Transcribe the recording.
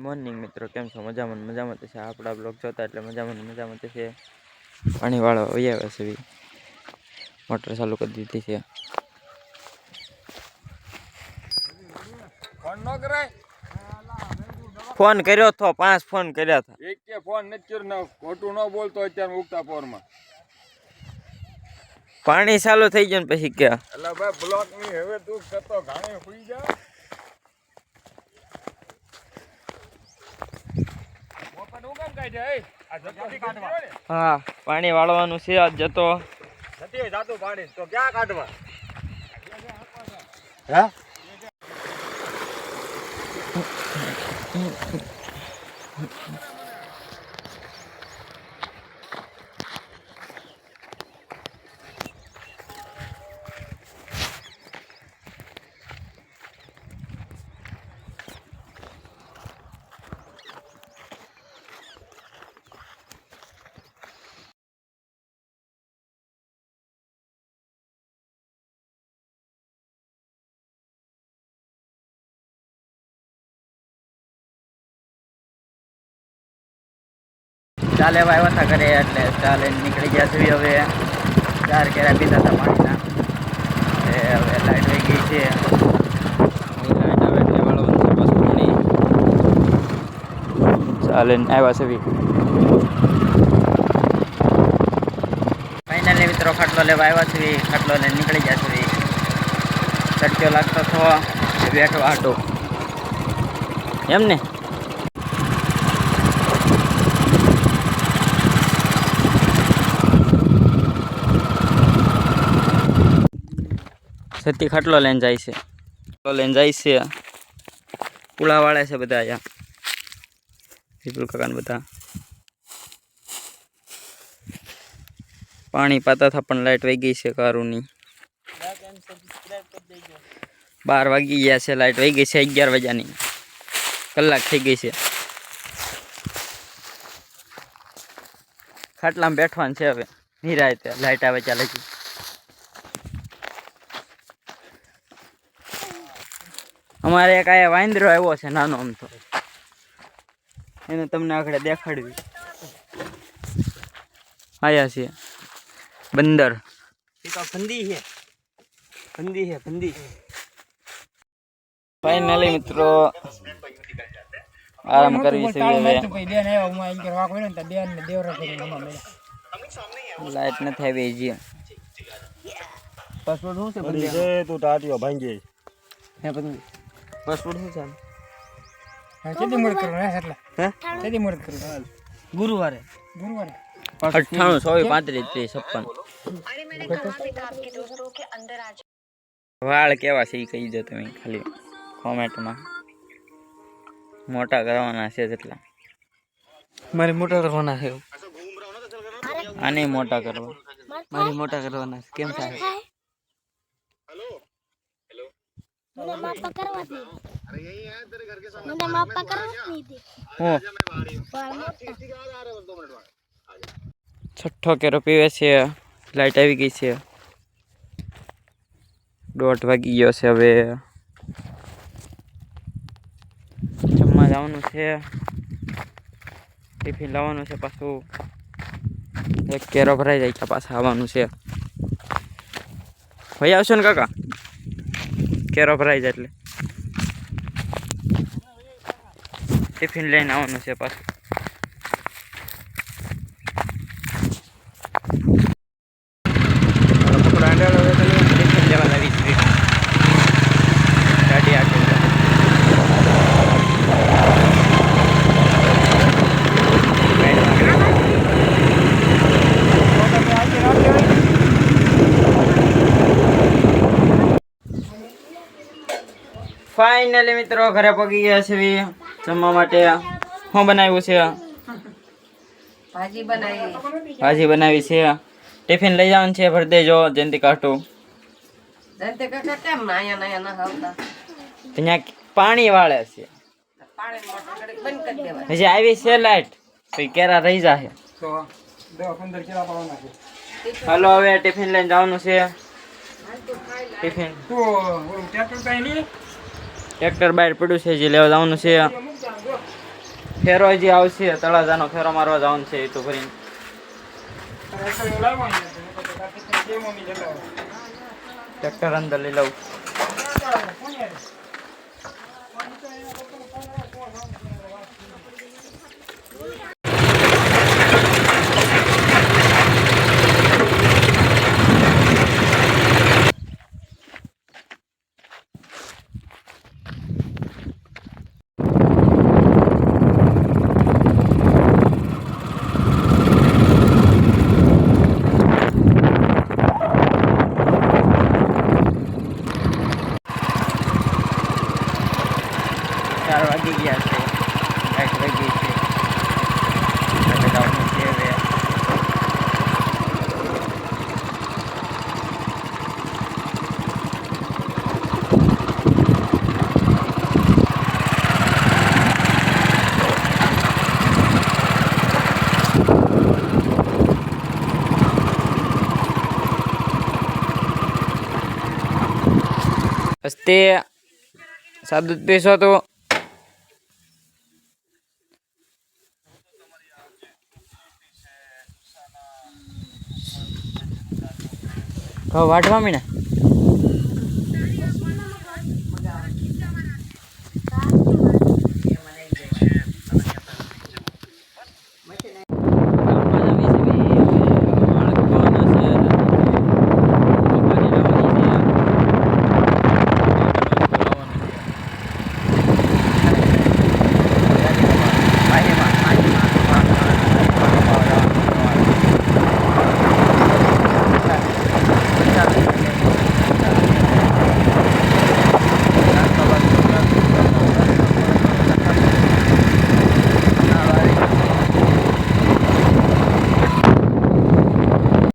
Morning મિત્રો, કેમ છો? મજામાં મજામાં છે. આપણા બ્લોગ જોતા એટલે મજામાં છે. પાણીવાળો આવ્યા છે, મોટર ચાલુ કરી દીધી છે. ફોન કર્યો તો 5 ફોન કર્યા હતા. એક કે ફોન નથી કર્યો, ખોટું ન બોલતો. અત્યારે ઉગતા પોરમાં પાણી ચાલુ થઈ ગયું ને પછી કે એટલે ભાઈ બ્લોક ની હવે તું કરતો ઘાણે સુઈ જા. હા, પાણી વાળવાનું છે. આજ જતો નથી જાતું પાણી તો ક્યાં કાઢવા? હા, ચાલે આવ્યા હતા ઘરે એટલે ચાલે નીકળી ગયા છીએ. હવે 4 કેરા પીધા હતા પાણીના. હવે લાઈટ વહી ગઈ છે. લાઈટ આવે એટલે વાળવાનું છે પાછું પાણી. ચાલે આવ્યા છે. ફાઇનલી મિત્રો ખાટલો લેવા આવ્યા છે. ખાટલો લઈને નીકળી ગયા છે. તડક્યો લાગતો તો બેઠો આટો એમ ને. સતી ખાટલો લઈને જાય છે. પુલા વાળે છે બધા. અહીંયા વિપુલ કાકાને બધા પાણી પાતા હતા પણ લાઈટ વહી ગઈ છે. કારુની 12 વાગી ગયા છે. લાઈટ વહી ગઈ છે 11 વાગ્યાની. કલાક થઈ ગઈ છે. ખાટલામાં બેઠવાનું છે હવે નિરાયતે. લાઈટ આવે ચાલે છે. અમારે એક આયા વાંદરો આવ્યો છે નાનો અમથો. એને તમને આગળ દેખાડવી. આયા છે બંદર. ફંદી. ફાઇનલી મિત્રો આરામ કરવી છે. લાઈટ નથી આવી હજી. પાસવર્ડ શું છે? તું ટાટીઓ ભાંગી હે બધું પાસવર્ડ શું ચાલે? ગુરુવારે 98 135 56. વાળ કેવા છે એ કહી દો તમે ખાલી કોમેન્ટમાં. મોટા કરવાના છે જેટલા. મારે મોટા કરવાના છે. આને મોટા કરવા. મારે મોટા કરવાના છે. કેમ થાય? છઠ્ઠો કેરો પીવે છે. લાઈટ આવી ગઈ છે. 1:30 વાગી ગયો છે. હવે જમવા જવાનું છે. ટિફિન લાવવાનું છે. પાછું 1 કેરો ભરાઈ જાય ત્યાં પાછા આવવાનું છે. ભાઈ આવશો ને કાકા? કેરો ભરાઈ જાય એટલે ટિફિન લઈને આવવાનું છે પાછું. ટિફિન લેવા લાવી છે ગાડી આગળ. ફાઇનલી મિત્રો ઘરે પગી ગયા છે જમવા માટે. શું બનાવ્યું છે? ભાજી બનાવી છે. ટિફિન લઈ જવાનું છે. ભરી દેજો જયંતિ કાઢું. ત્યાં પાણી વાળે છે. હજી આવી છે લાઈટ તો કેરા રહી જાય. હાલો હવે ટિફિન લઈને જવાનું છે. ટિફિન ટ્રેક્ટર બહાર પડ્યું છે જે લેવા જવાનું છે. ફેરો હજી આવશે, તળાજાનો ફેરો મારવા જવાનું છે એ તો કરીને. ટ્રેક્ટર અંદર લઈ લઉં. ચાર વાગી ગયા છે, લાઈટ વાગી છે એટલે જવાનું છે હવે. હસ્તે સાદું પીસો તો વાટવા મીના